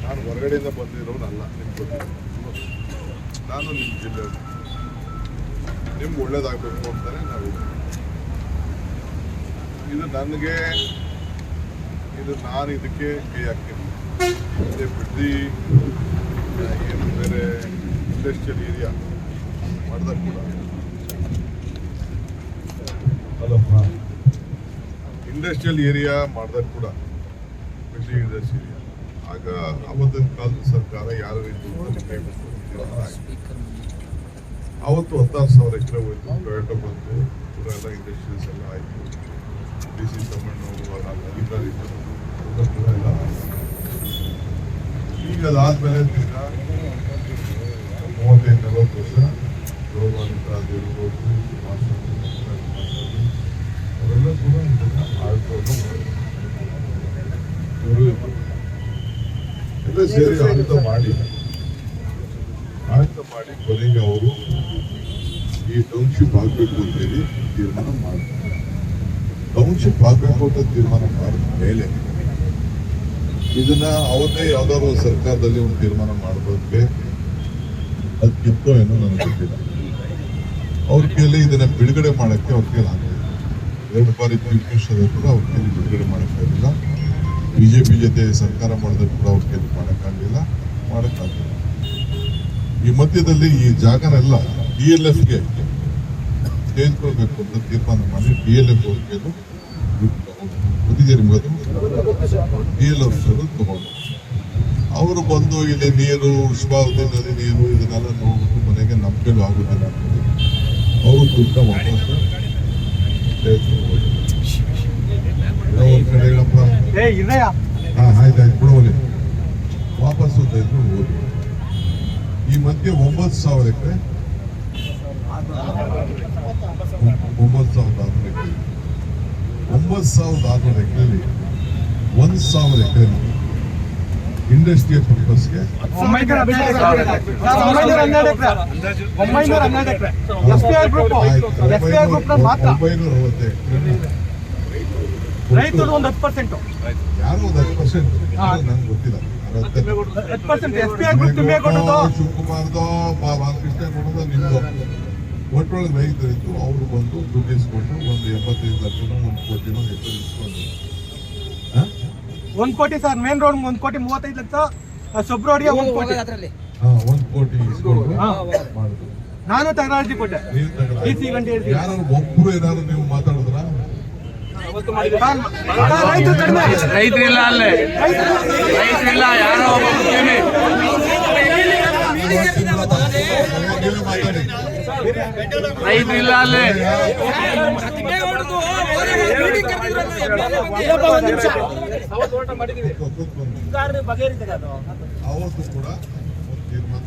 ನಾನು ಹೊರಗಡೆಯಿಂದ ಬಂದಿರೋನಲ್ಲ, ನಿಮ್ಗೆ ಗೊತ್ತಿಲ್ಲ. ನಾನು ನಿಮ್ಮ ಜಿಲ್ಲೆ ನಿಮ್ಗೆ ಒಳ್ಳೇದಾಗಬೇಕು ಅಂತಾನೆ ನಾವು ಇದು ನನಗೆ ನಾನು ಇದಕ್ಕೆ ಕೈ ಹಾಕ್ತೀನಿ. ಅದೇ ಬಿಡ್ದಿ ಏನು ಬೇರೆ ಇಂಡಸ್ಟ್ರಿಯಲ್ ಏರಿಯಾ ಮಾಡಿದಾಗ ಕೂಡ ಇಂಡಸ್ಟ್ರಿಯಲ್ ಏರಿಯಾ ಮಾಡಿದಾಗ ಕೂಡ ಬಿಡ್ದಿ ಇಂಡಸ್ಟ್ರಿ ಏರಿಯಾ ಆಗ ಅವತ್ತಿನ ಕಾಲದ ಸರ್ಕಾರ ಯಾವ ರೀತಿ ಅವತ್ತು 16,000 ಎಕರೆ ಹೋಯ್ತು. ಟೊಯೋಟೋ ಬಂತು, ಪೂರ ಎಲ್ಲ ಇಂಡಸ್ಟ್ರೀಸ್ ಎಲ್ಲ ಆಯಿತು. DC ತಮಿಳ್ನಾಡು ಅಧಿಕಾರಿ ಎಲ್ಲ ಈಗ ಅದಾದ್ಮೇಲೆ ದಿನ 35-40 ವರ್ಷ ಗೌರವಾನ್ವಿತರಾಗಿರ್ಬೋದು, ಅವರೆಲ್ಲ ಕೂಡ ಇದನ್ನ ಆಳ್ಕೊಂಡು ಎಲ್ಲ ಸೇರಿ ಆಡಳಿತ ಮಾಡಿ ಕೊನೆಗೆ ಅವರು ಈ ಟೌನ್ಶಿಪ್ ಆಗಬೇಕು ಅಂತೇಳಿ ತೀರ್ಮಾನ ಮಾಡ್ತಾರೆ. ಟೌನ್ಶಿಪ್ ಆಗಬೇಕು ಅಂತ ತೀರ್ಮಾನ ಮಾಡಿದ ಮೇಲೆ ಇದನ್ನ ಅವತ್ತೇ ಯಾವ್ದಾದ್ರು ಸರ್ಕಾರದಲ್ಲಿ ಒಂದು ತೀರ್ಮಾನ ಮಾಡೋದಕ್ಕೆ ಅದಕ್ಕಿಂತ ಏನೋ ನನಗೆ ಗೊತ್ತಿಲ್ಲ. ಅವ್ರ ಕೈಯಲ್ಲಿ ಇದನ್ನ ಬಿಡುಗಡೆ ಮಾಡಕ್ಕೆ ಅವ್ರ ಕೈಲಿ ಆಗಲಿಲ್ಲ. 2 ಬಾರಿ ಚೀಫ್ ಮಿನಿಸ್ಟರ್ ಕೂಡ ಅವ್ರ ಕೈಲಿ ಬಿಡುಗಡೆ ಮಾಡೋಕ್ಕಾಗಲಿಲ್ಲ. ಬಿಜೆಪಿ ಜೊತೆ ಸರ್ಕಾರ ಮಾಡಿದ್ರೆ ಕೂಡ ಅವ್ರ ಕೈಲಿ ಮಾಡೋಕ್ಕಾಗಲಿಲ್ಲ. ಈ ಮಧ್ಯದಲ್ಲಿ ಈ ಜಾಗನೆಲ್ಲ DLFಗೆ ತೆಗೆದುಕೊಳ್ಬೇಕು ಅಂತ ತೀರ್ಮಾನ ಮಾಡಿ DLF ಅವ್ರ ಕೈಲು DLF ತಗೊಂಡು ಅವರು ಬಂದು ಇಲ್ಲಿ ನೀರು, ಉಷ್ಣಾವಧಿ ನದಿ ನೀರು ಇದನ್ನೆಲ್ಲ ನೋಡ್ಬಿಟ್ಟು ಮನೆಗೆ ನಮ್ಮ ಕೈಲೂ ಆಗುದಿಲ್ಲ ಅಂತ ಅವರು ದುಡ್ಡ ವಾಪಸ್ ಆಯ್ತಾಯ್ತು ಬಿಡೋಲಿ ವಾಪಸ್ಸು ತೆಗೆದುಕೊಂಡು ಹೋಗಿ ಈ ಮಧ್ಯೆ 9,000 ಎಕರೆ 9,600 ಎಕರೆಯಲ್ಲಿ 1,000 ಎಕರೆ ಇಂಡಸ್ಟ್ರಿಯಲ್ ಪರ್ಪಸ್ಗೆ 912 ರೈತರು ಒಂದು 10%, ಯಾರು ಒಂದು 10% ನಂಗೆ ಗೊತ್ತಿಲ್ಲ. ಶಿವಕುಮಾರ್ದೋ ಬಾಲಕೃಷ್ಣ ಕೊಡೋದ ನಿಮ್ದು ಒಟ್ಟೊಳಗೆ ರೈತರಿದ್ದು ಅವರು ಬಂದು ದುಡ್ಡು ಇಸ್ಕೊಂಡು ಒಂದು 75 ಲಕ್ಷನೋ 1 ಕೋಟಿನೋ ಹೆಚ್ಚು ಇಸ್ಕೊಂಡು 1 ಕೋಟಿ ಸರ್, ಮೇನ್ ರೋಡ್ 1 ಕೋಟಿ 35 ಲಕ್ಷ, ಸಬ್ ರೋಡ್ಗೆ 1 ಕೋಟಿ 1 ಕೋಟಿ ಇಸ್ಕೊಂಡು ಮಾಡಿದ್ರು. ನಾನು ತಗರಾಜಿ ಕೊಟ್ಟೆ. ಯಾರು ಒಬ್ಬರು ಏನಾದ್ರು ನೀವು ಮಾತಾಡಿದ್ರ ರೈತರಿಲ್ಲ ಅಲ್ಲೇ ರೈತರಿಲ್ಲ ಯಾರೋ ರೈತರಿಲ್ಲ ಅಲ್ಲೇ ಅವತ್ತು ಕೂಡ ಒಂದು ತೀರ್ಮಾನ